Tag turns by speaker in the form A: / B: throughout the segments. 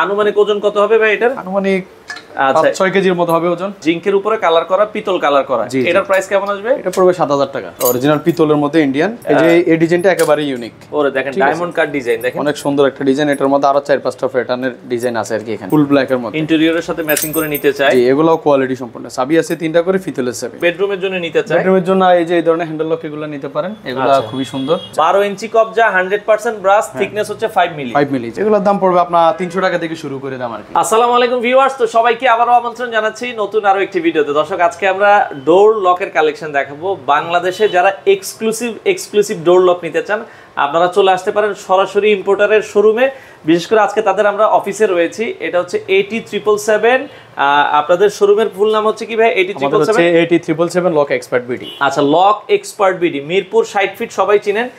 A: আনুমানিক ওজন কত হবে ভাই এটার?
B: আনুমানিক 6 কেজির মতো হবে ওজন।
A: জিঙ্কের উপরে কালার করা, পিতল কালার করা। এটার প্রাইস কেমন আসবে?
B: এটা পড়বে 7000 টাকা। অরিজিনাল পিতলের মধ্যে ইন্ডিয়ান। এই যে এই ডিজাইনটা একেবারে ইউনিক।
A: ওরে দেখেন ডায়মন্ড কাট ডিজাইন দেখেন।
B: অনেক সুন্দর একটা ডিজাইন। এটার মধ্যে আরো 4-5টা প্যাটার্নের ডিজাইন আছে আর কি এখানে। ফুল ব্ল্যাক এর মধ্যে।
A: ইন্টেরিয়রের সাথে ম্যাচিং করে নিতে চাই।
B: জি, এগুলোও কোয়ালিটি সম্পন্ন। চাবি আছে 3টা করে, ফিতলের চাবি।
A: বেডরুমের জন্য নিতে চাই।
B: বেডরুমের জন্য এই যে এই ধরনের হ্যান্ডেল লক এগুলো নিতে পারেন। এগুলো খুবই সুন্দর।
A: 12 ইঞ্চি কবজা, 100% ব্রাশ, থিকনেস হচ্ছে 5 মিলি।
B: 5 মিলি। এগুলোর দাম পড়বে আপনার 300 টাকা থেকে শুরু করে দাম আর কি।
A: আসসালামু আলাইকুম ভিউয়ার্স, তো সবাইকে আবারো আমন্ত্রণ জানাচ্ছি নতুন আরো একটি ভিডিওতে। দর্শক, আজকে আমরা ডোর লকের কালেকশন দেখাবো। বাংলাদেশে যারা এক্সক্লুসিভ ডোর লক নিতে চান, আপনারা চলে আসতে পারেন সরাসরি ইম্পোর্টারের শোরুমে। বিশেষ করে আজকে তাদের আমরা অফিসে রয়েছি। এটা হচ্ছে 80777। আপনাদের শোরুমের ফুল নাম হচ্ছে কি ভাই?
B: 80777 লক এক্সপার্ট বিডি।
A: আচ্ছা, lock expert BD, Mirpur 60 feet, সবাই চিনেন।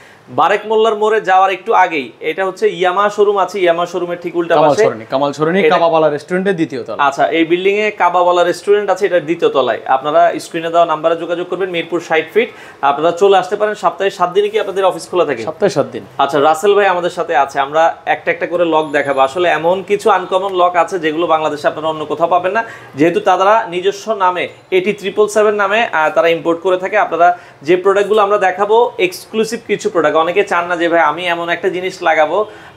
A: বারেক মোল্লার মোড়ে যাওয়ার একটু আগেই এটা হচ্ছে ইয়ামা শোরুম আছে। ইয়ামা শোরুমের ঠিক উল্টা পাশে
B: কামাল সরণি কাবাওয়ালা রেস্টুরেন্টের দ্বিতীয় তলা।
A: আচ্ছা, এই বিল্ডিং এ কাবাওয়ালা রেস্টুরেন্ট আছে, এটা দ্বিতীয় তলায়। আপনারা স্ক্রিনে দেওয়া নম্বরে যোগাযোগ করবেন। মিরপুর 60 ফিট। আপনারা চলে আসতে পারেন। সপ্তাহে 7 দিনই কি আপনাদের অফিস খোলা থাকে?
B: সপ্তাহে 7 দিন।
A: আচ্ছা, রাসেল ভাই আমাদের সাথে আছে। আমরা একটা একটা করে লক দেখাবো। আসলে এমন কিছু আনকমন লক আছে যেগুলো বাংলাদেশে আপনারা অন্য কোথাও পাবেন না, যেহেতু তারা নিজস্ব নামে 80777 নামে তারা ইম্পোর্ট করে থাকে। আপনারা যে প্রোডাক্টগুলো আমরা দেখাবো এক্সক্লুসিভ কিছু প্রোডাক্ট। অনেকে চান না যে ভাই আমি এমন একটা জিনিস লাগাবো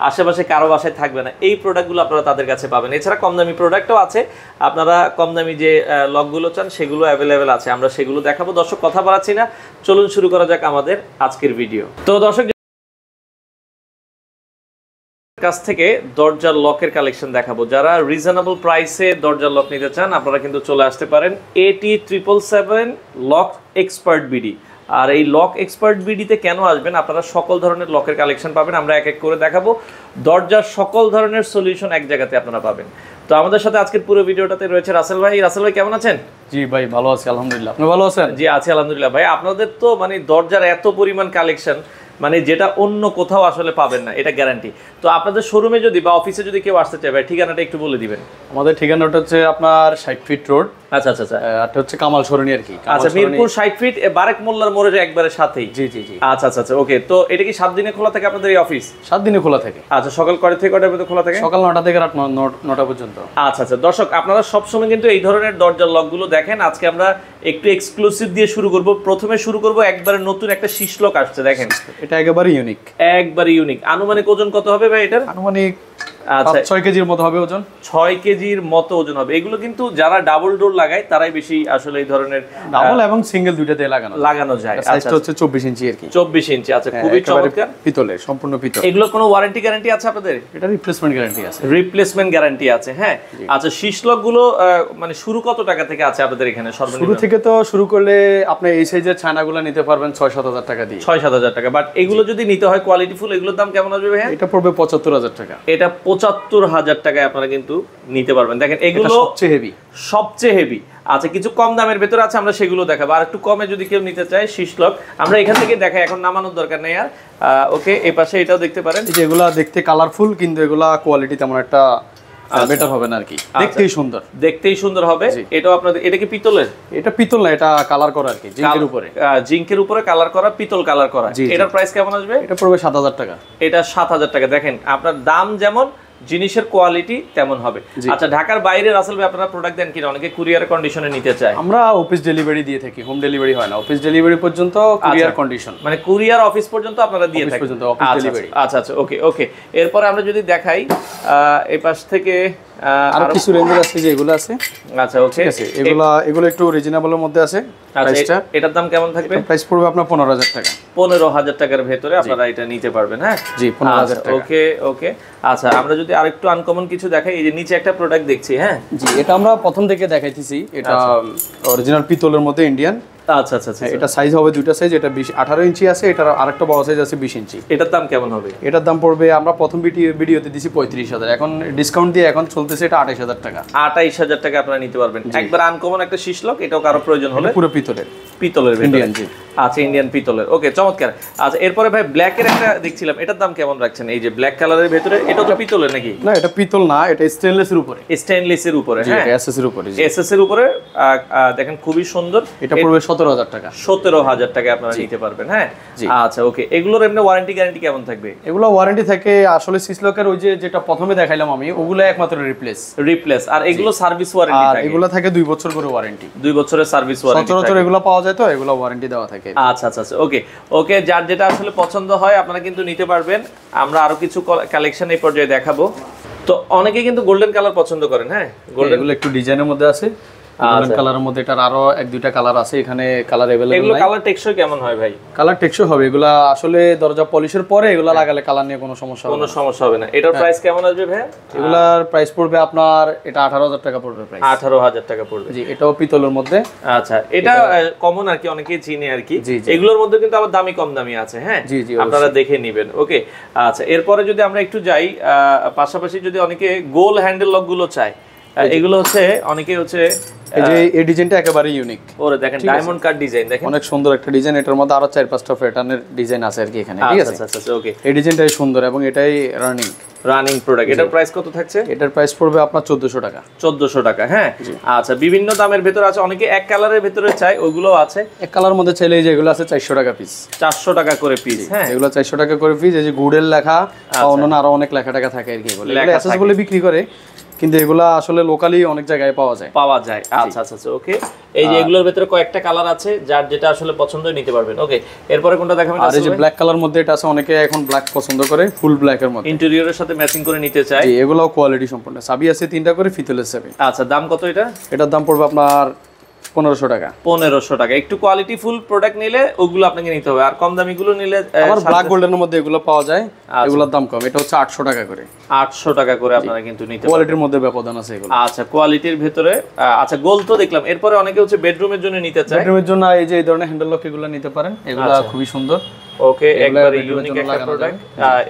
A: আশেপাশে কারো বাসায় থাকবে না, এই প্রোডাক্টগুলো আপনারা তাদের কাছে পাবেন। এছাড়া কম দামি প্রোডাক্টও আছে। আপনারা কম দামি যে লকগুলো চান সেগুলো অ্যাভেলেবেল আছে, আমরা সেগুলো দেখাবো। দর্শক, কথা বাড়াচ্ছি না, চলুন শুরু করা যাক আমাদের আজকের ভিডিও। তো দর্শক, কাছ থেকে দরজার লকের কালেকশন দেখাবো। যারা রিজনেবল প্রাইসে দরজার লক নিতে চান, আপনারা কিন্তু চলে আসতে পারেন 80777 লক এক্সপার্ট বিডি। আর এই লক এক্সপার্ট বিডিতে কেন আসবেন? আপনারা সকল ধরনের লকের কালেকশন পাবেন, আমরা এক এক করে দেখাবো। দরজার সকল ধরনের সলিউশন এক জায়গাতে আপনারা পাবেন। তো আমাদের সাথে আজকের পুরো ভিডিওটাতে রয়েছে রাসেল ভাই। রাসেল ভাই কেমন আছেন?
B: জি ভাই, ভালো আছি আলহামদুলিল্লাহ। আপনি ভালো আছেন?
A: জি আছি আলহামদুলিল্লাহ। ভাই, আপনাদের তো মানে দরজার এত পরিমাণ কালেকশন, মানে যেটা অন্য কোথাও আসলে পাবেন না, এটা গ্যারান্টি। তো আপনাদের শোরুমে যদি বা অফিসে যদি কেউ আসতে চায় ভাই, ঠিকানাটা একটু বলে দিবেন।
B: আমাদের ঠিকানাটা হচ্ছে আপনার 60 ফিট রোড।
A: আচ্ছা আচ্ছা আচ্ছা,
B: এটা হচ্ছে কামাল সরণি আর কি।
A: আচ্ছা, মিরপুর 60 ফিট, বারেক মোল্লার মোড়ের একবারে সাথেই।
B: জি জি জি।
A: আচ্ছা আচ্ছা আচ্ছা, ওকে। তো এটা কি 7 দিনে খোলা থাকে আপনাদের এই অফিস?
B: 7 দিনে খোলা থাকে।
A: আচ্ছা, সকাল কয়টা থেকে কয়টার মধ্যে খোলা থাকে?
B: সকাল 9টা থেকে রাত 9টা পর্যন্ত।
A: আচ্ছা আচ্ছা, দর্শক আপনারা সবসময় কিন্তু এই ধরনের দরজার লকগুলো দেখেন। আজকে আমরা একটু এক্সক্লুসিভ দিয়ে শুরু করব। প্রথমে শুরু করব একবারে নতুন একটা শীষ লক আসছে, দেখেন
B: এটা একেবারে ইউনিক।
A: একবারে ইউনিক। আনুমানিক ওজন কত হবে ভাই এটার?
B: আনুমানিক
A: আচ্ছা
B: 6 কেজির মতো হবে ওজন।
A: 6 কেজির মতো ওজন হবে। এগুলো কিন্তু যারা ডাবল ডোর লাগায় তারাই বেশি আসলে এই ধরনের
B: ডাবল এবং সিঙ্গেল দুইটাতে লাগানো
A: যায়।
B: সাইজটা হচ্ছে 24 ইঞ্চি আর কি।
A: 24 ইঞ্চি। আচ্ছা, খুবই চমৎকার।
B: পিতলের, সম্পূর্ণ পিতল।
A: এগুলো কোনো ওয়ারেন্টি গ্যারান্টি আছে আপনাদের?
B: এটা রিপ্লেসমেন্ট গ্যারান্টি আছে।
A: রিপ্লেসমেন্ট গ্যারান্টি আছে, হ্যাঁ। আচ্ছা, শীষ লক গুলো মানে শুরু কত টাকা থেকে আছে আপনাদের এখানে সর্বনিম্ন?
B: শুরু থেকে তো শুরু করলে আপনি এই সাইজের ছানাগুলো নিতে পারবেন 6-7 টাকা দিয়ে।
A: 6-7 টাকা। বাট এগুলো যদি নিতে হয় কোয়ালিটি ফুল, এগুলোর দাম কেমন আসবে ভাই?
B: এটা পড়বে 75,000 টাকা।
A: এটা 75,000 টাকায় আপনারা কিন্তু নিতে পারবেন। দেখেন এগুলো সবচেয়ে হেভি। আচ্ছা, কিছু কম দামের ভেতরে আছে, আমরা সেগুলো দেখাবো। আর একটু কমে যদি কেউ নিতে চায় শীষ লক, আমরা এখান থেকে দেখাই, এখন নামানোর দরকার নেই আর। ওকে, এই পাশে এটাও দেখতে পারেন।
B: এই যে এগুলা দেখতে কালারফুল, কিন্তু এগুলা কোয়ালিটি তেমন একটা বেটার হবে না আর কি। দেখতেই সুন্দর হবে।
A: এটাও আপনাদের, এটা কি পিতলের?
B: এটা পিতল না, এটা কালার করা আর কি,
A: জিঙ্কের উপরে কালার করা, পিতল কালার করা। এটার প্রাইস কেমন আসবে?
B: এটা পড়বে 7,000 টাকা।
A: এটা 7,000 টাকা। দেখেন আপনার দাম যেমন, জিনিসের কোয়ালিটি তেমন হবে। আচ্ছা, ঢাকার বাইরে রাসেল ভাই আপনারা প্রোডাক্ট দেন কিনা? অনেকে কুরিয়ার কন্ডিশনে নিতে চায়।
B: আমরা অফিস ডেলিভারি দিয়ে থাকি, হোম ডেলিভারি হয় না। অফিস ডেলিভারি পর্যন্ত কুরিয়ার কন্ডিশন,
A: মানে কুরিয়ার অফিস পর্যন্ত আপনারা দিয়ে থাকেন। আচ্ছা আচ্ছা, ওকে ওকে। এরপরে আমরা যদি দেখাই এই পাশ থেকে
B: আর কিছু রেঞ্জের আছে, যে এগুলো আছে।
A: আচ্ছা, ওকে,
B: এগুলো একটু রিজনেবলের মধ্যে আছে।
A: প্রাইসটা, এটার দাম কেমন থাকবে?
B: প্রাইস পড়বে আপনার 15,000 টাকা।
A: 15,000 টাকার ভেতরে আপনারা এটা নিতে পারবেন, হ্যাঁ।
B: জি, 15,000 টাকা।
A: ওকে ওকে। আচ্ছা, আমরা যদি আরেকটু আনকমন কিছু দেখাই, এই যে নিচে একটা প্রোডাক্ট দেখছি, হ্যাঁ।
B: জি, এটা আমরা প্রথম থেকে দেখাইতেছি। এটা অরিজিনাল পিতলের মধ্যে ইন্ডিয়ান।
A: আচ্ছা আচ্ছা আচ্ছা,
B: এটা সাইজ হবে দুইটা সাইজ। এটা 18 ইঞ্চি আছে, এটার আরেকটা বড় সাইজ আছে 20 ইঞ্চি।
A: এটার দাম কেমন হবে?
B: এটার দাম পড়বে, আমরা প্রথম ভিডিওতে দিছি 35,000, এখন ডিসকাউন্ট দিয়ে এখন চলতেছে এটা 28,000 টাকা।
A: 28,000 টাকা আপনারা নিতে পারবেন। একবার আনকমন একটা শীষ লক, এটাও কারো প্রয়োজন হলে।
B: পুরো পিতলের
A: ইন্ডিয়ান। জি, আচ্ছা, ইন্ডিয়ান পিতলের। ওকে, চমৎকার। আচ্ছা, এরপরে ভাই ব্ল্যাক এর একটা দেখছিলাম, এটার দাম কেমন রাখছেন? এই যে ব্ল্যাক কালারের ভেতরে, এটা তো পিতলের নাকি?
B: না, এটা পিতল না, এটা স্টেনলেসের উপরে।
A: স্টেনলেসের উপরে, হ্যাঁ,
B: এসএস এর উপরে।
A: এসএস এর উপরে। দেখেন খুবই সুন্দর।
B: এটা পড়বে 17,000 টাকা।
A: 17,000 টাকা আপনারা নিতে পারবেন। হ্যাঁ, আচ্ছা ওকে। এগুলোর এমনি ওয়ারেন্টি গ্যারান্টি কেমন থাকবে?
B: এগুলো ওয়ারেন্টি থাকে আসলে সিসলকের ওই যে যেটা প্রথমে দেখাইলাম আমি, ওগুলো একমাত্র রিপ্লেস।
A: আর এগুলো সার্ভিস ওয়ারেন্টি থাকে?
B: এগুলো থাকে 2 বছর করে ওয়ারেন্টি।
A: 2 বছরের সার্ভিস ওয়ারেন্টি।
B: সচরাচর এগুলো পাওয়া যায় তো, এগুলো ওয়ারেন্টি দেওয়া থাকে।
A: আচ্ছা আচ্ছা আচ্ছা, ওকে। যার যেটা আসলে পছন্দ হয় আপনারা কিন্তু নিতে পারবেন। আমরা আরো কিছু কালেকশন এই পর্যায়ে দেখাবো। তো অনেকে কিন্তু গোল্ডেন কালার পছন্দ করেন। হ্যাঁ, গোল্ডেন
B: এগুলো একটু ডিজাইনের মধ্যে আছে, গোল্ডেন কালারের মধ্যে এটার আরো 1-2টা কালার আছে এখানে, কালার अवेलेबल।
A: এগুলো কালার টেকসই কেমন হয় ভাই?
B: কালার টেকসই হবে। এগুলা আসলে দরজা পলিশের পরে এগুলা লাগালে কালার নিয়ে কোনো সমস্যা হবে না।
A: কোনো সমস্যা হবে না। এটার প্রাইস কেমন আসবে ভাই?
B: এগুলার প্রাইস পড়বে আপনার, এটা 18,000 টাকা পড়বে প্রাইস।
A: 18,000 টাকা পড়বে।
B: জি, এটাও পিতলের মধ্যে।
A: আচ্ছা, এটা কমন আর কি, অনেকেই চিনে আর কি। এগুলোর মধ্যে কিন্তু আবার দামি কম দামি আছে। হ্যাঁ, আপনারা দেখে নেবেন। ওকে, আচ্ছা। এরপরে যদি আমরা একটু যাই, পাশাপাশি যদি অনেকে গোল হ্যান্ডেল লক গুলো চায়, এগুলো হচ্ছে অনেকে হচ্ছে
B: এই যে এই ডিজাইনটা একেবারে ইউনিক।
A: ওরে দেখেন, ডায়মন্ড কাট ডিজাইন দেখেন,
B: অনেক সুন্দর একটা ডিজাইন। এটার মধ্যে আরো 4-5টা প্যাটার্নের ডিজাইন আছে আর কি এখানে। ঠিক আছে,
A: আচ্ছা আচ্ছা, ওকে।
B: এই ডিজাইনটাই সুন্দর এবং এটাই রানিং
A: প্রোডাক্ট। এটার প্রাইস কত থাকছে?
B: এটার প্রাইস পড়বে আপনার 1400 টাকা।
A: 1400 টাকা। হ্যাঁ, আচ্ছা। বিভিন্ন দামের ভেতর আছে, অনেকে এক কালারের ভেতরে চায়, ওইগুলো আছে।
B: এক কালার মধ্যে চাইলে এই যে এগুলো আছে 400 টাকা পিস।
A: 400 টাকা করে পিস। হ্যাঁ,
B: এগুলো 400 টাকা করে পিস। এই যে গুডের লেখা বা অন্যান্য আরো অনেক লেখা টাকা থাকে আর কি। এগুলো এসএস বলে বিক্রি করে, কিন্তু এগুলা আসলে লোকালি অনেক জায়গায় পাওয়া যায়।
A: আচ্ছা আচ্ছা আচ্ছা, ওকে। এই যে এগুলোর ভিতরে কয়েকটা কালার আছে, যার যেটা আসলে পছন্দ নিতে পারবেন। ওকে, এরপরে কোনটা দেখাবেন?
B: আর এই যে ব্ল্যাক কালার মধ্যে এটা আছে, অনেকে এখন ব্ল্যাক পছন্দ করে, ফুল ব্ল্যাক এর মধ্যে
A: ইন্টেরিয়রের সাথে ম্যাচিং করে নিতে চায়।
B: এগুলোও কোয়ালিটি সম্পূর্ণ। চাবি আছে 3টা করে, ফিতলের চাবি।
A: আচ্ছা, দাম কত এটা?
B: এটার দাম পড়বে আপনার 1500 টাকা।
A: 1500 টাকা। একটু কোয়ালিটি ফুল প্রোডাক্ট নিলে ওগুলো আপনাকে নিতে হবে, আর কম দামি গুলো নিলে
B: আমার ব্ল্যাক গোল্ডের মধ্যে এগুলো পাওয়া যায়। এগুলোর দাম কম, এটা হচ্ছে 800 টাকা করে।
A: 800 টাকা করে আপনারা কিন্তু নিতে পারবেন।
B: কোয়ালিটির মধ্যে ব্যবধান আছে এগুলো।
A: আচ্ছা, কোয়ালিটির ভিতরে। আচ্ছা, গোল তো দেখলাম। এরপরে অনেকে হচ্ছে বেডরুমের জন্য নিতে চায়।
B: বেডরুমের জন্য এই যে এই ধরনের হ্যান্ডেল লক এগুলো নিতে পারেন, এগুলো খুবই সুন্দর।
A: ওকে, একবারে ইউনিক একটা প্রোডাক্ট।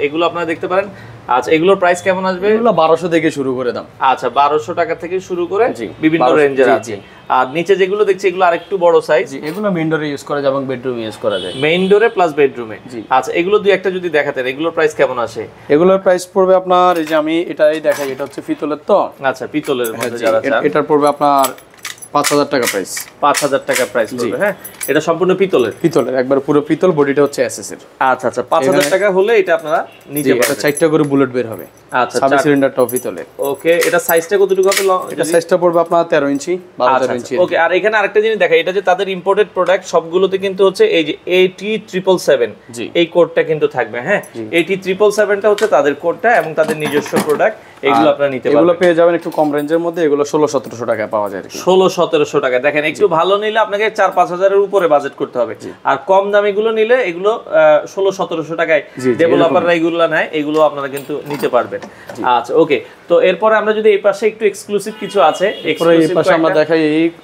A: এগুলো আপনারা দেখতে পারেন। আচ্ছা, এগুলোর প্রাইস কেমন আসবে?
B: এগুলো 1200 থেকে শুরু করে দাম।
A: আচ্ছা, 1200 টাকা থেকে শুরু করে বিভিন্ন রেঞ্জের আছে। আর নিচে যেগুলো দেখছি এগুলো আরেকটু বড় সাইজ।
B: এগুলো মেইন ডোরে ইউজ করা যায় এবং বেডরুমে ইউজ করা যায়।
A: মেইন ডোরে প্লাস বেডরুমে। আচ্ছা, এগুলো দুই একটা যদি দেখাতেন, এগুলোর প্রাইস কেমন আসে?
B: এগুলোর প্রাইস পড়বে আপনার, এই যে আমি এটাই দেখাই, এটা হচ্ছে পিতলের তো।
A: আচ্ছা, পিতলের মধ্যে যারা চান,
B: এটার পড়বে আপনার 5000 টাকা প্রাইস।
A: 5000 টাকা প্রাইস পড়বে। হ্যাঁ, এটা সম্পূর্ণ পিতলের।
B: একবার পুরো পিতল, বডিটা হচ্ছে এসএস এর।
A: আচ্ছা আচ্ছা, 5000 টাকা হলে এটা আপনারা নিতে পারবেন।
B: এটা 4টা করে বুলেট বের হবে।
A: আচ্ছা,
B: 26 সিলিন্ডারটাও পিতলের।
A: ওকে, এটা সাইজটা কতটুকু হবে?
B: এটা সাইজটা পড়বে আপনার 13 ইঞ্চি, 12 ইঞ্চি।
A: ওকে, আর এখানে আরেকটা জিনিস দেখাই, এটা যে তাদের ইম্পোর্টেড প্রোডাক্ট সবগুলোতে কিন্তু হচ্ছে এই যে AT777 এই কোডটা কিন্তু থাকবে। হ্যাঁ, AT777টা হচ্ছে তাদের কোডটা এবং তাদের নিজস্ব প্রোডাক্ট। এগুলো আপনারা নিতে পারবেন।
B: এগুলো পেয়ে যাবেন একটু কম রেঞ্জের মধ্যে, এগুলো 1600-1700 টাকা পাওয়া যায় আর কি।
A: 1600-1700 টাকা। দেখেন, একটু ভালো নিলে আপনাকে 4-5000 এর উপরে বাজেট করতে হবে, আর কম দামি গুলো নিলে এগুলো 1600-1700 টাকায় ডেভেলপাররা এগুলো নেয়, এগুলো আপনারা কিন্তু নিতে পারবেন। আচ্ছা, ওকে। তো এরপরে আমরা যদি এই পাশে একটু এক্সক্লুসিভ কিছু আছে,
B: এই পাশে আমরা দেখাই,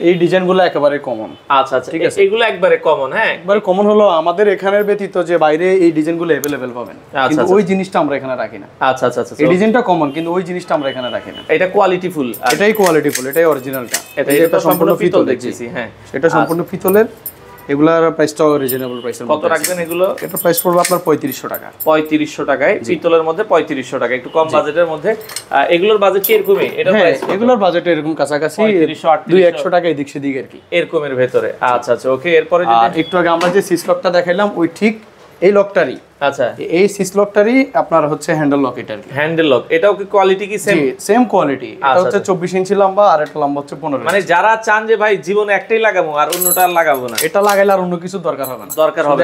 B: এই ডিজাইনগুলো একেবারে কমন।
A: আচ্ছা আচ্ছা, ঠিক আছে। এগুলো একবারে কমন। হ্যাঁ,
B: একবারে কমন হলো আমাদের এখানের ব্যতীত যে বাইরে এই ডিজাইনগুলো अवेलेबल পাবেন, কিন্তু ওই জিনিসটা আমরা এখানে রাখি না।
A: আচ্ছা আচ্ছা আচ্ছা,
B: এই ডিজাইনটা কমন, কিন্তু ওই জিনিসটা আমরা এখানে রাখি না।
A: এটা কোয়ালিটি ফুল,
B: এটাই কোয়ালিটি ফুল, এটাই অরিজিনালটা।
A: এটা সম্পূর্ণ পিতল দেখতেছি। হ্যাঁ,
B: এটা সম্পূর্ণ পিতলের। এগুলার প্রাইসটাও রিজনেবল প্রাইসের মধ্যে।
A: কত রাখবেন এগুলো?
B: এটা প্রাইস পড়বে আপনার 3500 টাকা।
A: 3500 টাকায়, পিতলের মধ্যে 3500 টাকা, একটু কম বাজেটের মধ্যে। এগুলোর বাজেট কি এরকমই? এটা প্রাইস
B: এগুলোর বাজেট এরকম কাছাকাছি 200-100 টাকা এদিক সেদিক আর কি,
A: এরকমের ভেতরে। আচ্ছা আচ্ছা, ওকে। এরপরে যদি
B: একটু আগে আমরা যে সিস লকটা দেখাইলাম, ওই ঠিক এই লকটারই।
A: আচ্ছা,
B: এই সিস লকটারই আপনার হচ্ছে হ্যান্ডেল লক। এটা
A: হ্যান্ডেল লক, এটাও কি কোয়ালিটি কি সেম?
B: Same quality. এটা হচ্ছে 24 ইঞ্চি লম্বা, আর এটা লম্বা হচ্ছে 15।
A: মানে যারা চান যে ভাই জীবনে একটাই লাগাবো আর অন্যটা লাগাবো না,
B: এটা লাগাইলে আর অন্য কিছু দরকার হবে না,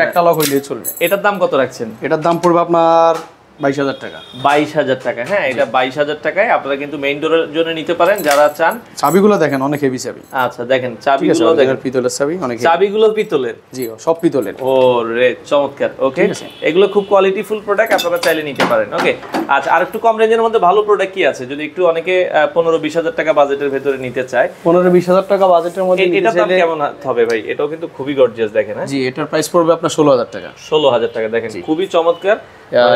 B: একটা লক হইলেই চলবে।
A: এটার দাম কত রাখছেন?
B: এটার দাম পড়বে আপনার 22000 টাকা।
A: 22000 টাকা। হ্যাঁ, এটা 22000 টাকায় আপনারা কিন্তু মেইন ডোরের জন্য নিতে পারেন যারা চান।
B: চাবিগুলো দেখেন, অনেক হেভি চাবি।
A: আচ্ছা, দেখেন চাবিগুলো দেখেন,
B: পিতলের চাবি, অনেক
A: চাবিগুলো পিতলের।
B: জি, সব পিতলের।
A: ও রে, চমৎকার। ওকে, এগুলো খুব কোয়ালিটি ফুল প্রোডাক্ট, আপনারা চাইলে নিতে পারেন। ওকে, আচ্ছা। আর একটু কম রেঞ্জের মধ্যে ভালো প্রোডাক্ট কি আছে, যদি একটু অনেকে 15-20 টাকা বাজেটের ভিতরে নিতে চায়?
B: 15-20 টাকা বাজেটের মধ্যে
A: এটার দাম কেমন হবে ভাই? এটাও কিন্তু খুবই গর্জিয়াস। দেখেন,
B: জি, এটার প্রাইস পড়বে আপনার 16000 টাকা।
A: 16000 টাকা। দেখেন, খুবই চমৎকার।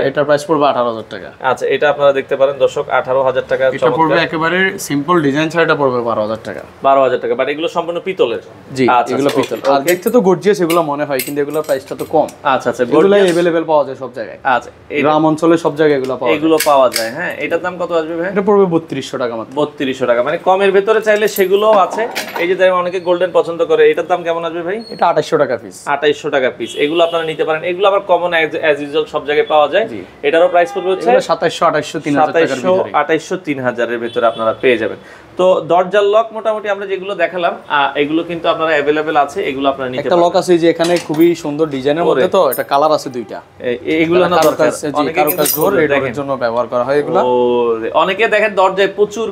B: এটার প্রাইস পড়বে 18,000 টাকা।
A: আচ্ছা, এটা আপনারা দেখতে পারেন দর্শক, 18,000 টাকা।
B: এটা পড়বে একেবারে সিম্পল ডিজাইন ছাড়া, এটা পড়বে 12,000 টাকা।
A: 12,000 টাকা, বাট এগুলো সম্পূর্ণ পিতলের।
B: জি, এগুলো পিতল। আর দেখতে তো গর্জিয়াস এগুলো মনে হয়, কিন্তু এগুলোর প্রাইসটা তো কম।
A: আচ্ছা আচ্ছা,
B: এগুলো अवेलेबल পাওয়া যায় সব জায়গায়।
A: আচ্ছা,
B: গ্রাম অঞ্চলে সব জায়গায় এগুলো পাওয়া
A: যায়। হ্যাঁ, এটার দাম কত আসবে ভাই?
B: এটা পড়বে 3200 টাকা মাত্র।
A: 3200 টাকা, মানে কমের ভেতরে চাইলে সেগুলোও আছে। এই যে দেখেন অনেকে গোল্ডেন পছন্দ করে, এটার দাম কেমন আসবে ভাই?
B: এটা 2800 টাকা পিস।
A: 2800 টাকা পিস। এগুলো আপনারা নিতে পারেন, এগুলো আবার কমন অ্যাজ ইউজুয়াল সব জায়গায় পাওয়া যায়। এটারও প্রাইস পড়বে হচ্ছে
B: 2700, 2800, 3000 টাকার ভিতরে।
A: 2700, 3000 এর ভিতরে আপনারা পেয়ে যাবেন। তো দরজার লক মোটামুটি আমরা যেগুলো দেখালাম, এগুলো কিন্তু আপনারা अवेलेबल আছে, এগুলো আপনারা নিতে পারেন।
B: একটা লক আছে যে এখানে খুবই সুন্দর ডিজাইনের মধ্যে, তো এটা কালার আছে দুইটা।
A: এগুলো না দরকার,
B: অনেকে কিন্তু এর জন্য ব্যবহার করা হয় এগুলো।
A: অনেকে দেখেন দরজায় প্রচুর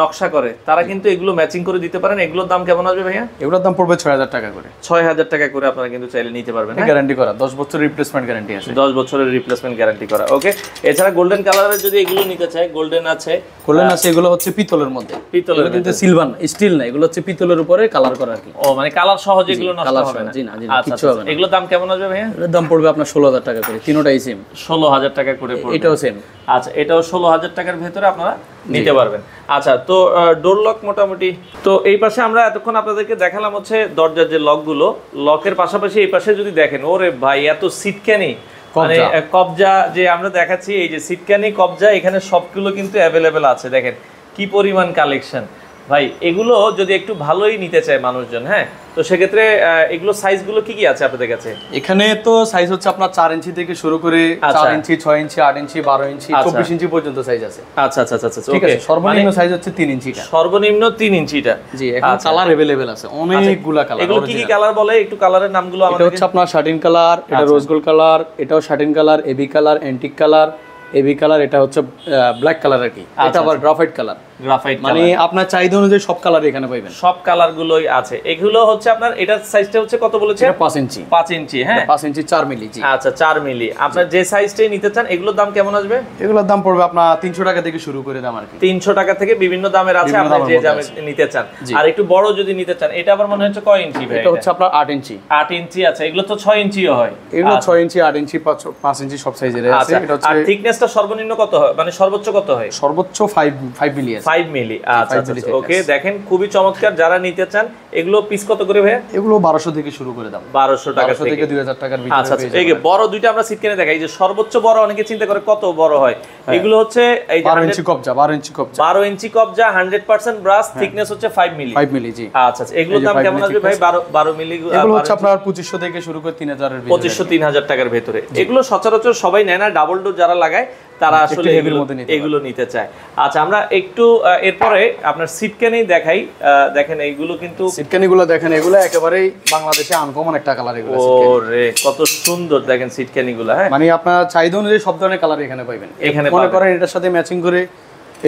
A: নকশা করে, তারা কিন্তু এগুলো ম্যাচিং করে দিতে পারেন। এগুলোর দাম কেমন আসবে ভাইয়া?
B: এগুলোর দাম পড়বে 6000 টাকা করে।
A: 6000 টাকা করে আপনারা কিন্তু চাইলে নিতে পারবেন।
B: গ্যারান্টি করা, 10 বছরের রিপ্লেসমেন্ট গ্যারান্টি আছে।
A: 10 বছরের রিপ্লেসমেন্ট গ্যারান্টি করা। ওকে, এছাড়া গোল্ডেন কালারের যদি এগুলো নিতে চাই, গোল্ডেন আছে।
B: এগুলো হচ্ছে পিতলের মধ্যে।
A: পিতলের
B: কিন্তু সিলভার স্টিল না, এগুলো হচ্ছে পিতলের উপরে কালার করা আর কি।
A: ও মানে কালার সহজে এগুলো নষ্ট হবে না।
B: জি না,
A: আচ্ছা,
B: কিছু হবে না।
A: এগুলোর দাম কেমন আসবে ভাইয়া?
B: এর দাম পড়বে আপনার 16000 টাকা করে। তিনটাই সেম
A: 16000 টাকা করে পড়বে।
B: এটাও সেম।
A: আচ্ছা, এটাও 16000 টাকার ভিতরে আপনারা নিতে পারবেন। আচ্ছা, তো ডোর লক মোটামুটি তো এই পাশে আমরা এতক্ষণ আপনাদেরকে দেখালাম হচ্ছে দরজার যে লকগুলো, লকের পাশাপাশি এই পাশে যদি দেখেন, ওরে ভাই এত সিটকানি, মানে কবজা যে আমরা দেখাচ্ছি, এই যে সিটকানি কবজা, এখানে সবগুলো কিন্তু अवेलेबल আছে। দেখেন কি পরিমাণ কালেকশন ভাই। এগুলো যদি একটু ভালোই নিতে চায় মানুষজন, হ্যাঁ, তো সেক্ষেত্রে এগুলো সাইজগুলো কি কি আছে আপনাদের কাছে?
B: এখানে তো সাইজ হচ্ছে আপনার 4 ইঞ্চি থেকে শুরু করে 4 ইঞ্চি, 6 ইঞ্চি, 8 ইঞ্চি, 12 ইঞ্চি, 24 ইঞ্চি পর্যন্ত সাইজ আছে।
A: আচ্ছা আচ্ছা আচ্ছা,
B: ঠিক আছে। সর্বনিম্ন সাইজ হচ্ছে 3 ইঞ্চিটা।
A: সর্বনিম্ন 3 ইঞ্চিটা।
B: জি, এখন কালার अवेलेबल আছে, অনেকগুলা কালার।
A: এগুলো কি কি কালার বলে একটু কালারের নামগুলো আমাদের?
B: এটা হচ্ছে আপনার শাটিন কালার, এটা রোজ গোল্ড কালার, এটাও satin colour, AB colour, antique colour, AB colour, এটা হচ্ছে ব্ল্যাক কালার আর কি। এটা আবার গ্রাফাইট কালার।
A: গ্রাফাইট
B: মানে আপনার চাহিদা অনুযায়ী সব কালার এখানে পাবেন।
A: সব কালারগুলোই আছে। এগুলো হচ্ছে আপনার, এটার সাইজটা হচ্ছে কত বলেছেন?
B: এটা 5 ইঞ্চি।
A: 5 ইঞ্চি, হ্যাঁ
B: 5 ইঞ্চি 4 মিলি। জি,
A: আচ্ছা, 4 মিলি। আপনার যে সাইজটাই নিতে চান, এগুলোর দাম কেমন আসবে?
B: এগুলোর দাম পড়বে আপনার 300 টাকা থেকে শুরু করে দাম আর কি।
A: 300 টাকা থেকে বিভিন্ন দামের আছে, আপনি যে দামে নিতে চান। আর একটু বড় যদি নিতে চান, এটা আবার মনে হচ্ছে কয় ইঞ্চি ভাই?
B: এটা হচ্ছে আপনার 8 ইঞ্চি।
A: 8 ইঞ্চি। আচ্ছা, এগুলো তো 6 ইঞ্চিও হয়।
B: এগুলো 6 ইঞ্চি, 8 ইঞ্চি, 5 ইঞ্চি সব সাইজের আছে। এটা হচ্ছে,
A: আর থিকনেসটা সর্বনিম্ন কত হয়, মানে সর্বোচ্চ কত হয়?
B: সর্বোচ্চ 5 মিলি আছে।
A: 5 মিলি। আচ্ছা, ওকে, দেখেন খুবই চমৎকার। যারা নিতে চান, এগুলো পিস কত করে ভাইয়া?
B: এগুলো 1200 থেকে শুরু করে দাম।
A: 1200 টাকা
B: থেকে 2000 টাকার ভিতরে।
A: আচ্ছা, এই যে বড় দুইটা আমরা সিটকেনে দেখাই, এই যে সর্বোচ্চ বড়, অনেকে চিন্তা করে কত বড় হয়। এগুলো হচ্ছে এই যে
B: 12 ইঞ্চি কবজা, 12 ইঞ্চি কবজা,
A: 12 ইঞ্চি কবজা, 100% ব্রাশ, থিকনেস হচ্ছে 5 মিলি।
B: 5 মিলি। জি,
A: আচ্ছা, এগুলোর দাম কেমন আসবে ভাই? 12 মিলি।
B: এগুলো হচ্ছে আপনার 2500 থেকে শুরু করে 3000 এর ভিতরে।
A: 2500, 3000 টাকার ভিতরে। এগুলো সচরাচর সবাই নেয় না, ডাবল ডোর যারা লাগায় তারা আসলে এগুলো নিতে চায়। আচ্ছা, আমরা একটু এরপরে আপনার সিটকানি দেখাই। দেখেন এইগুলো কিন্তু
B: সিটকানিগুলো দেখেন, এগুলো একেবারেই বাংলাদেশে আনকমন একটা কালার। এগুলো
A: ওরে কত সুন্দর দেখেন সিটকানিগুলো। হ্যাঁ,
B: মানে আপনার চাহিদা অনুযায়ী সব ধরনের কালার এখানে পাবেন।
A: এখানে
B: মনে করেন এটার সাথে ম্যাচিং করে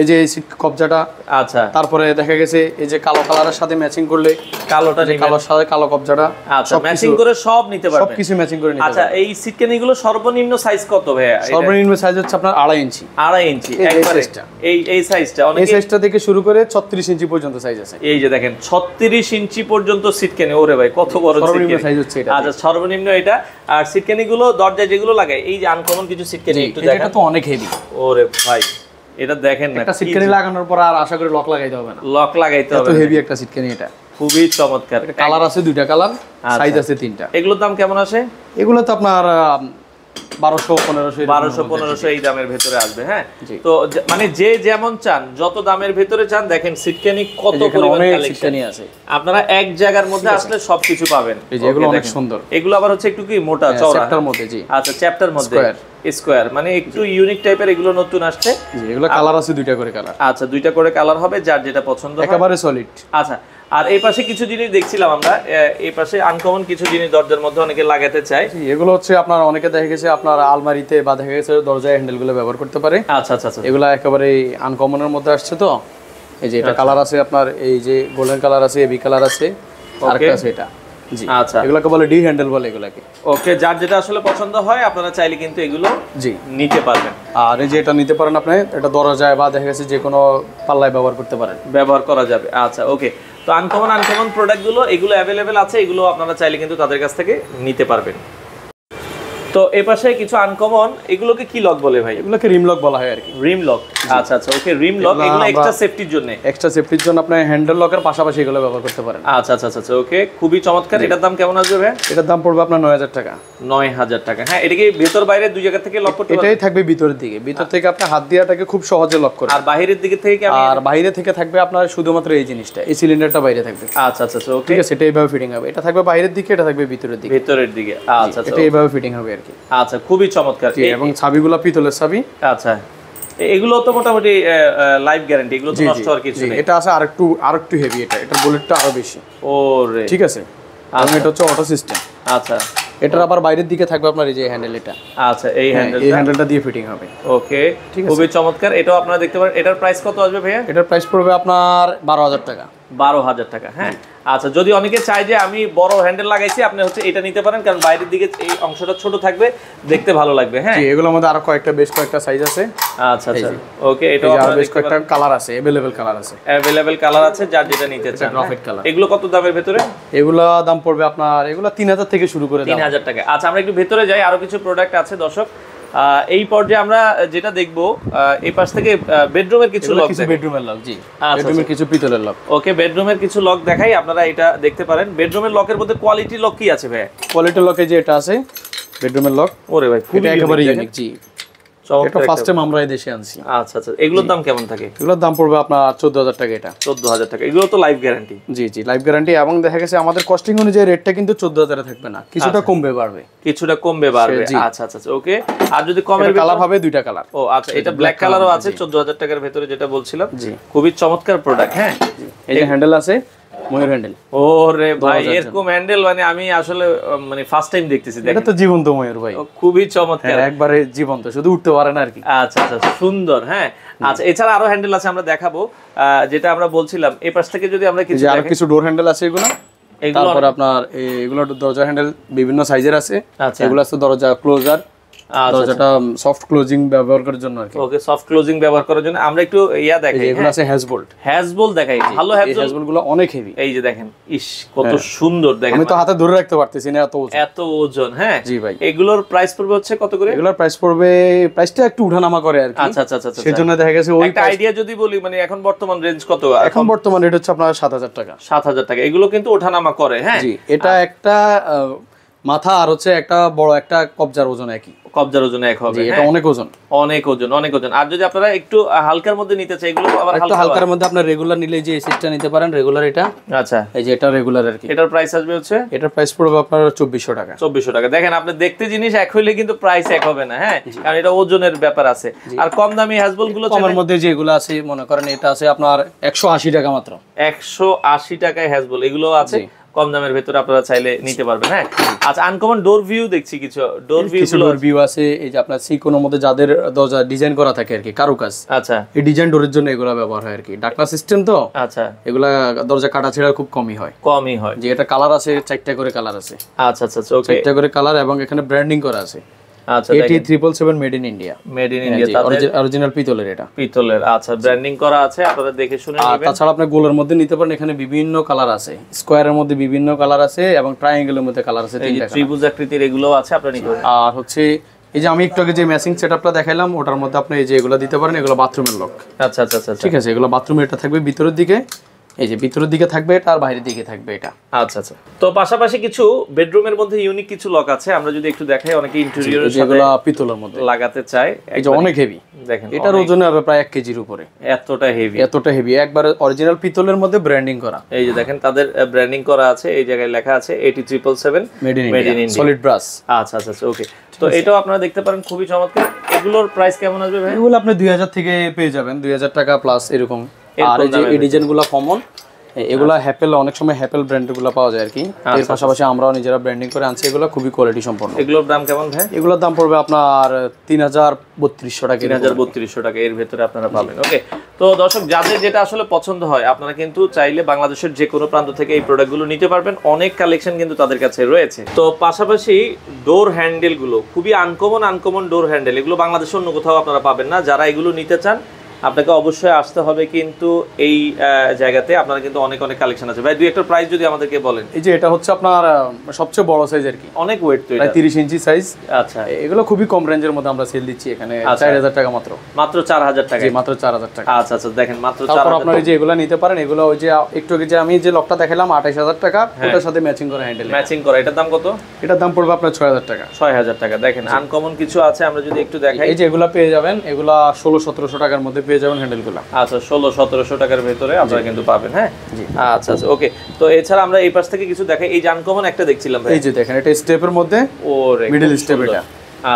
B: এই যে সিট কবজাটা,
A: আচ্ছা,
B: তারপরে দেখা গেছে এই যে কালো কালারের সাথে ম্যাচিং করলে
A: কালোটা,
B: কালোর সাথে কালো কবজাটা,
A: আচ্ছা, ম্যাচিং করে সব নিতে পারবেন।
B: সবকিছু ম্যাচিং করে নিতে পারবেন।
A: আচ্ছা, এই সিটকানিগুলো সর্বনিম্ন সাইজ কত ভাইয়া?
B: সর্বনিম্ন সাইজ হচ্ছে আপনার 2.5 ইঞ্চি।
A: 2.5 ইঞ্চি একবারে। এই সাইজটা
B: এই সাইজটা থেকে শুরু করে 36 ইঞ্চি পর্যন্ত সাইজ আছে।
A: এই যে দেখেন 36 ইঞ্চি পর্যন্ত সিটকানি। ওরে ভাই কত বড়
B: সর্বনিম্ন সাইজ হচ্ছে এটা।
A: আচ্ছা, সর্বনিম্ন এটা। আর সিটকানিগুলো দরজায় যেগুলো লাগায়, এই যে আনকমন কিছু সিটকানি একটু দেখেন।
B: এটা তো অনেক হেভি।
A: ওরে ভাই এটা দেখেন না,
B: একটা সিটকানি লাগানোর পর আর আশা করি লক লাগাইতে হবে না।
A: লক লাগাইতে হবে।
B: এত হেভি একটা সিটকানি এটা।
A: খুবই চমৎকার।
B: কালার আছে দুইটা কালার, সাইজ আছে 3টা।
A: এগুলোর দাম কেমন আসে?
B: এগুলো তো আপনার 1200-1500
A: এই দামের ভিতরে আসবে। হ্যাঁ, তো মানে যে যেমন চান, যত দামের ভিতরে চান, দেখেন সিটকানি কত পরিমাণ কালেকশন আছে। আপনারা এক জায়গার মধ্যে আসলে সবকিছু পাবেন।
B: এই যে এগুলো অনেক সুন্দর।
A: এগুলো আবার হচ্ছে একটু কি মোটা চওড়া
B: চ্যাপ্টার মধ্যে। জি,
A: আচ্ছা, চ্যাপ্টার মধ্যে স্কয়ার, মানে একটু ইউনিক টাইপের। এগুলো নতুন আসছে।
B: জি, এগুলো কালার আছে 2টা করে কালার।
A: আচ্ছা, 2টা করে কালার হবে, যার যেটা পছন্দ হয়।
B: একেবারে সলিড।
A: আচ্ছা, আর এই পাশে কিছু জিনিস দেখছিলাম আমরা, এই পাশে আনকমন কিছু জিনিস দরজার মধ্যে অনেকে লাগাতে চায়।
B: এগুলো হচ্ছে আপনার অনেকে দেখা গেছে আপনার আলমারিতে বা দেখা গেছে দরজায় হ্যান্ডেলগুলো ব্যবহার করতে পারে।
A: আচ্ছা আচ্ছা আচ্ছা,
B: এগুলো একেবারে আনকমনের মধ্যে আসছে। তো এই যে এটা কালার আছে আপনার, এই যে গোল্ডেন কালার আছে, এবি কালার আছে, আর একটা আছে এটা। জি, আচ্ছা, এগুলোকে বলে ডি হ্যান্ডেল বলে এগুলাকে।
A: ওকে, যার যেটা আসলে পছন্দ হয় আপনারা চাইলে কিন্তু এগুলো
B: জি
A: নিতে পারবেন।
B: আর এই যে এটা নিতে পারেন আপনি, এটা দরজায় বা দেখা গেছে যে কোনো পাল্লায় ব্যবহার করতে পারেন,
A: ব্যবহার করা যাবে। আচ্ছা, ওকে, তো আনকমন প্রোডাক্টগুলো এগুলো অ্যাভেলেবেল আছে, এগুলো আপনারা চাইলে কিন্তু তাদের কাছ থেকে নিতে পারবেন। তো এই পাশে কিছু আনকমন, এগুলোকে কি লক বলে ভাই?
B: এগুলোকে রিম লক বলা হয় আর কি।
A: রিম লক, আচ্ছা আচ্ছা, ওকে, রিম লক। এগুলো এক্সট্রা সেফটির জন্য,
B: এক্সট্রা সেফটির জন্য আপনি হ্যান্ডেল লকের পাশাপাশি এগুলো ব্যবহার করতে পারেন।
A: আচ্ছা আচ্ছা আচ্ছা, ওকে, খুবই চমৎকার। এটার দাম কেমন আসবে ভাই?
B: এটার দাম পড়বে আপনার 9000 টাকা।
A: 9000 টাকা। হ্যাঁ, এটা কি ভেতর বাইরে দুই জায়গা থেকে লক করতে পারবেন?
B: এটাই থাকবে ভিতরের দিকে, ভিতর থেকে আপনি হাত দিয়াটাকে খুব সহজে লক করবেন।
A: আর বাইরের দিকে থেকে কি?
B: আর বাইরে থেকে থাকবে আপনার শুধুমাত্র এই জিনিসটা, এই সিলিন্ডারটা বাইরে থাকবে।
A: আচ্ছা আচ্ছা আচ্ছা, ওকে,
B: ঠিক আছে, এটা এইভাবে ফিটিং হবে। এটা থাকবে বাইরের দিকে, এটা থাকবে ভিতরের দিকে।
A: ভেতরের দিকে, আচ্ছা আচ্ছা,
B: এটা এইভাবে ফিটিং হবে আর কি।
A: আচ্ছা, খুবই চমৎকার।
B: এবং চাবিগুলো পিতলের চাবি।
A: আচ্ছা, এগুলো তো মোটামুটি লাইফ গ্যারান্টি, এগুলো তো নষ্ট হওয়ার কিছু নেই।
B: এটা আছে আরেকটু হেভি, এটার বুলেটটা আরো বেশি।
A: ওরে,
B: ঠিক আছে, এবং এটা হচ্ছে অটো সিস্টেম।
A: আচ্ছা,
B: এটার আবার বাইরের দিকে থাকবে আপনার এই যে হ্যান্ডেল, এটা।
A: আচ্ছা, এই
B: হ্যান্ডেলটা দিয়ে ফিটিং হবে।
A: ওকে, খুবই চমৎকার। এটাও আপনারা দেখতে পারেন। এটার প্রাইস কত আসবে ভাইয়া?
B: এটার প্রাইস পড়বে আপনার 12000 টাকা।
A: 12000 টাকা। হ্যাঁ, আচ্ছা, যদি অনেকে চায় যে আমি বড় হ্যান্ডেল লাগাইছি, আপনি হচ্ছে এটা নিতে পারেন, কারণ বাইরের দিকে এই অংশটা ছোট থাকবে, দেখতে ভালো লাগবে। হ্যাঁ,
B: এগুলোর মধ্যে আরো বেশ কয়েকটা সাইজ আছে।
A: আচ্ছা আচ্ছা, ওকে, এটা
B: আরো বেশ কয়েকটা কালার আছে, अवेलेबल কালার আছে,
A: যার যেটা নিতে চান।
B: Graphite colour.
A: এগুলো কত দামের ভিতরে?
B: এগুলো দাম পড়বে আপনার, এগুলো 3000 থেকে শুরু করে
A: 3000 টাকা। আচ্ছা, আমরা একটু ভেতরে যাই, আরো কিছু প্রোডাক্ট আছে দর্শক। এই পর্যায়ে আমরা যেটা দেখবো, এই পাশ থেকে বেডরুমের কিছু লক,
B: বেডরুমের লক। জি, বেডরুমের কিছু পিতলের লক।
A: ওকে, বেডরুমের কিছু লক দেখাই, আপনারা এটা দেখতে পারেন। বেডরুমের লকের মধ্যে কোয়ালিটি লক কি আছে ভাই?
B: কোয়ালিটি লকে যে এটা আছে বেডরুমের লক,
A: ওরে ভাই,
B: এটা একেবারে ইউনিক। জি, এটা ফার্স্ট টাইম আমরা এই দেশে আনছি।
A: আচ্ছা আচ্ছা, এগুলোর দাম কেমন থাকে?
B: এগুলোর দাম পড়বে আপনার 14000 টাকা। এটা
A: 14000 টাকা। এগুলো তো লাইফ গ্যারান্টি?
B: জি জি, লাইফ গ্যারান্টি। এবং দেখা গেছে আমাদের কস্টিং অনুযায়ী রেটটা কিন্তু 14000 এ থাকবে না, কিছুটা কমবে বাড়বে।
A: কিছুটা কমবে বাড়বে। আচ্ছা আচ্ছা, ওকে। আর যদি কমের
B: কালার হবে, দুইটা কালার।
A: ও আচ্ছা, এটা ব্ল্যাক কালারও আছে 14000 টাকার ভিতরে, যেটা বলছিলাম। জি, খুবই চমৎকার প্রোডাক্ট। হ্যাঁ,
B: এই যে হ্যান্ডেল আছে, ময়ূর হ্যান্ডেল।
A: ওরে ভাই, এরকম হ্যান্ডেল মানে আমি আসলে ফার্স্ট টাইম দেখতেছি।
B: এটা তো জীবন্ত ময়ূর ভাই,
A: খুবই চমৎকার,
B: একবারে জীবন্ত, শুধু উঠতে পারে না আর কি।
A: আচ্ছা আচ্ছা, সুন্দর। হ্যাঁ, আচ্ছা, এছাড়া আরো হ্যান্ডেল আছে, আমরা দেখাবো। যেটা আমরা বলছিলাম, এই পাশ থেকে যদি আমরা কিছু,
B: আরো কিছু ডোর হ্যান্ডেল আছে এগুলো। তারপর আপনার এগুলো দরজা হ্যান্ডেল বিভিন্ন সাইজের আছে। এগুলো আছে দরজা ক্লোজার, দরজাটা সফট ক্লোজিং ব্যবহার করার জন্য আর কি।
A: ওকে, সফট ক্লোজিং ব্যবহার করার জন্য আমরা একটু দেখাই।
B: এগুলো আছে হ্যাজবোল্ট
A: দেখাই, ভালো
B: হ্যাজবোল্ট গুলো অনেক হেভি।
A: এই যে দেখেন, ইস কত সুন্দর, দেখেন
B: আমি তো হাতে ধরে রাখতে পারতেছি না, এত
A: ওজন। হ্যাঁ
B: জি ভাই।
A: এগুলোর প্রাইস পড়বে হচ্ছে কত করে?
B: এগুলোর প্রাইস পড়বে, প্রাইসটা একটু উঠানামা করে আর কি।
A: আচ্ছা আচ্ছা আচ্ছা,
B: সেজন্য দেখা গেছে ওই
A: একটা আইডিয়া যদি বলি, মানে এখন বর্তমান রেঞ্জ কত?
B: এখন বর্তমান রেট হচ্ছে আপনার 7000 টাকা।
A: 7000 টাকা। এগুলো কিন্তু ওঠানামা করে। হ্যাঁ
B: জি, এটা একটা মাথা আর হচ্ছে একটা বড় একটা কবজার ওজন একই।
A: কবজার ওজন এক হবে।
B: এটা অনেক ওজন,
A: অনেক ওজন, অনেক ওজন। আর যদি আপনারা একটু হালকার মধ্যে নিতে চাই, এগুলো আবার
B: একটু হালকার মধ্যে আপনার রেগুলার নিলে যে এই সিটটা নিতে পারেন, রেগুলার এটা।
A: আচ্ছা,
B: এই যে এটা রেগুলার আর কি।
A: এটার প্রাইস আসবে হচ্ছে,
B: এটার প্রাইস পড়বে আপনার 2400 টাকা।
A: 2400 টাকা। দেখেন, আপনি দেখতে জিনিস এক হইলে কিন্তু প্রাইস এক হবে না। হ্যাঁ, কারণ এটা ওজনের ব্যাপার আছে। আর কম দামি হ্যাজবল গুলো,
B: কমের মধ্যে যেগুলো আছে, মনে করেন এটা আছে আপনার 180 টাকা মাত্র।
A: 180 টাকায় হ্যাজবল এগুলো আছে, কম দামের ভিতরে আপনারা চাইলে নিতে পারবেন। হ্যাঁ, আচ্ছা, আনকমন ডোর ভিউ দেখছি, কিছু ডোর ভিউ
B: আছে। এই যে আপনার সিকোনোর মধ্যে যাদের দরজা ডিজাইন করা থাকে আর কি, কারুকাজ।
A: আচ্ছা,
B: এই ডিজাইন ডোরের জন্য এগুলা ব্যবহার হয় আর কি। ডাকনা সিস্টেম তো।
A: আচ্ছা,
B: এগুলা দরজা কাটা ছেঁড়া খুব কমই হয়। যে এটা কালার আছে, 4টা করে কালার আছে।
A: আচ্ছা আচ্ছা, ওকে,
B: 4টা করে কালার, এবং এখানে ব্র্যান্ডিং করা আছে।
A: আচ্ছা,
B: 777 made in India.
A: Made in India,
B: original পিতলের, এটা
A: পিতলের। আচ্ছা, ব্র্যান্ডিং করা আছে, আপনারা দেখে শুনে নেবেন।
B: তাছাড়া আপনি গোলের মধ্যে নিতে পারেন, এখানে বিভিন্ন কালার আছে, স্কয়ারের মধ্যে বিভিন্ন কালার আছে, এবং ট্রায়াঙ্গেলের মধ্যে কালার আছে, তিনটা
A: ত্রিভুজ আকৃতির এগুলো আছে, আপনারা নিতে পারেন।
B: আর হচ্ছে এই যে আমি একটু আগে যে ম্যাচিং সেটআপটা দেখাইলাম, ওটার মধ্যে আপনি এই যে এগুলো দিতে পারেন, এগুলো বাথরুমের লক।
A: আচ্ছা আচ্ছা আচ্ছা,
B: ঠিক আছে, এগুলো বাথরুমের, এটা থাকবে ভিতরের দিকে, এই যে ভিতরের দিকে থাকবে এটা, আর বাইরের দিকে থাকবে এটা।
A: আচ্ছা আচ্ছা, তো পাশাপাশি কিছু বেডরুমের মধ্যে ইউনিক কিছু লক আছে, আমরা যদি একটু দেখাই। অনেকে ইন্টেরিয়রের সাথে
B: পিতলের মধ্যে
A: লাগাতে চায়,
B: এই যে অনেক হেভি। দেখেন, এটার ওজন হবে প্রায় 1 কেজির উপরে।
A: এতটা হেভি,
B: একবার অরিজিনাল পিতলের মধ্যে ব্র্যান্ডিং করা।
A: এই যে দেখেন, তাদের ব্র্যান্ডিং করা আছে, এই জায়গায় লেখা আছে 80777 made in India,
B: solid brush.
A: আচ্ছা আচ্ছা, ওকে। তো এটাও আপনারা দেখতে পারেন, খুবই চমৎকার। এগুলোর প্রাইস কেমন আসবে ভাই?
B: এগুলো আপনি 2000 থেকে পেয়ে যাবেন, 2000 টাকা প্লাস এরকম। আর এই যে এই ডিজাইনগুলো কমন, এগুলা হ্যাপেল, অনেক সময় হ্যাপেল ব্র্যান্ডের গুলো পাওয়া যায় আর কি। এর পাশাপাশি আমরাও নিজেরা ব্র্যান্ডিং করে আনছি, এগুলো খুবই কোয়ালিটি সম্পন্ন।
A: এগুলোর দাম কেমন ভাই?
B: এগুলোর দাম পড়বে আপনার 3200 টাকা।
A: 3200 টাকা এর ভিতরে আপনারা পাবেন। ওকে, তো দর্শক, যাদের যেটা আসলে পছন্দ হয়, আপনারা কিন্তু চাইলে বাংলাদেশের যে কোনো প্রান্ত থেকে এই প্রোডাক্টগুলো নিতে পারবেন। অনেক কালেকশন কিন্তু তাদের কাছে রয়েছে। তো পাশাপাশি ডোর হ্যান্ডেল গুলো খুবই আনকমন ডোর হ্যান্ডেল, এগুলো বাংলাদেশে অন্য কোথাও আপনারা পাবেন না। যারা এগুলো নিতে চান, আপনাকে অবশ্যই আসতে হবে কিন্তু এই জায়গাতে আপনারা কিন্তু অনেক অনেক কালেকশন আছে ভাই। দুই একটা প্রাইস যদি আমাদেরকে বলেন।
B: এই যে এটা হচ্ছে আপনার সবচেয়ে বড় সাইজ আর কি,
A: অনেক ওয়েট তো এটা,
B: প্রায় 30 ইঞ্চি সাইজ।
A: আচ্ছা,
B: এগুলো খুবই কম রেঞ্জের মধ্যে আমরা সেল দিচ্ছি এখানে, 4000 টাকা মাত্র।
A: মাত্র 4000 টাকা?
B: জি মাত্র 4000 টাকা।
A: আচ্ছা আচ্ছা, দেখেন মাত্র 4000।
B: তারপর আপনারা যে এগুলো নিতে পারেন, এগুলো ওই যে একটু আগে যে আমি যে লকটা দেখালাম 28000 টাকা, ওটার সাথে ম্যাচিং করা হ্যান্ডেল।
A: ম্যাচিং করা, এটার দাম কত?
B: এটার দাম পড়বে আপনার 6000 টাকা।
A: 6000 টাকা। দেখেন আনকমন কিছু আছে, আমরা যদি একটু দেখাই।
B: এই যে এগুলা পেয়ে যাবেন, এগুলা 1600-1700 টাকার মধ্যে পেয়ে যাবেন হ্যান্ডেলগুলো।
A: আচ্ছা, 1600-1700 টাকার ভেতরে আপনারা কিন্তু পাবেন। হ্যাঁ, আচ্ছা আচ্ছা, ওকে। তো এছাড়া আমরা এই পাশ থেকে কিছু দেখাই। এই যে আনকমন একটা দেখছিলাম ভাই,
B: এই যে দেখেন এটা স্টেপের মধ্যে,
A: ওরে
B: মিডল স্টেপ এটা।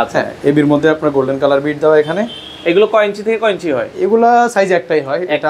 A: আচ্ছা,
B: এবির মধ্যে আপনার গোল্ডেন কালার বিট দেওয়া এখানে।
A: এগুলো কয় ইঞ্চি থেকে কয় ইঞ্চি হয়?
B: এগুলা সাইজ একটাই হয়, এটা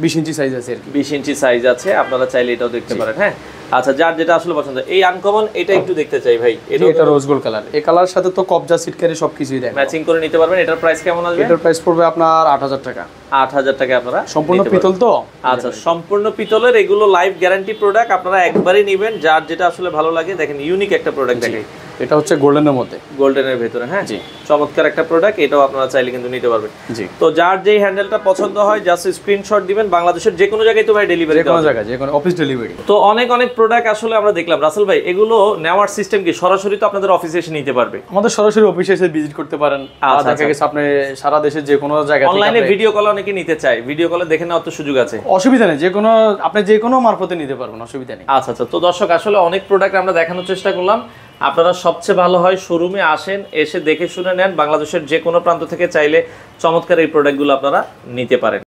B: 20 ইঞ্চি সাইজ আছে আর কি।
A: 20 ইঞ্চি সাইজ আছে, আপনারা চাইলে এটাও দেখতে পারেন। হ্যাঁ, আচ্ছা, যার যেটা আসলে পছন্দ। এই আনকমন এটা একটু দেখতে চাই ভাই।
B: এটা রোজ গোল্ড কালার, এই কালার সাথে তো কবজা সিটকারি সবকিছুই দেয়,
A: ম্যাচিং করে নিতে পারবেন। এটার প্রাইস কেমন আসবে?
B: এটার প্রাইস পড়বে আপনার 8000 টাকা।
A: 8000 টাকা আপনারা
B: সম্পূর্ণ
A: নিতে
B: পিতল
A: পারবেন।
B: তো।
A: আচ্ছা, সম্পূর্ণ পিতলের, এগুলো লাইফ গ্যারান্টি প্রোডাক্ট, আপনারা একবারই নেবেন, যার যেটা আসলে ভালো লাগে। দেখেন ইউনিক একটা প্রোডাক্ট দেখাই,
B: এটা হচ্ছে গোল্ডেনের মধ্যে,
A: গোল্ডেনের ভেতরে। হ্যাঁ
B: জি,
A: চমৎকার একটা প্রোডাক্ট, এটাও আপনারা চাইলে কিন্তু নিতে পারবেন।
B: জি।
A: তো যার যেই হ্যান্ডেলটা পছন্দ হয় জাস্ট স্ক্রিনশট দিবেন। বাংলাদেশের যে কোনো জায়গায় তো ভাই ডেলিভারি,
B: যে কোনো জায়গায়, যে কোনো অফিস ডেলিভারি।
A: তো অনেক অনেক প্রোডাক্ট আসলে আমরা দেখলাম। রাসেল ভাই, এগুলো নেওয়ার সিস্টেম কি সরাসরি তো আপনাদের অফিসে এসে নিতে পারবে?
B: আমাদের সরাসরি অফিসে এসে ভিজিট করতে পারেন।
A: আচ্ছা,
B: দেখা গেছে আপনি সারা দেশের যে কোনো জায়গা থেকে
A: অনলাইনে ভিডিও কল অনেকে নিতে চায়, ভিডিও কলে দেখে নেওয়ার তো সুযোগ আছে?
B: অসুবিধা নেই, যে কোনো আপনি যে কোনো মারফতে নিতে পারবেন, অসুবিধা নেই।
A: আচ্ছা আচ্ছা, তো দর্শক আসলে অনেক প্রোডাক্ট আমরা দেখানোর চেষ্টা করলাম। আপনারা সবচেয়ে ভালো হয় শোরুমে আসেন, এসে দেখে শুনে নেন। বাংলাদেশের যে কোনো প্রান্ত থেকে চাইলে চমৎকার এই প্রোডাক্টগুলো আপনারা নিতে পারেন।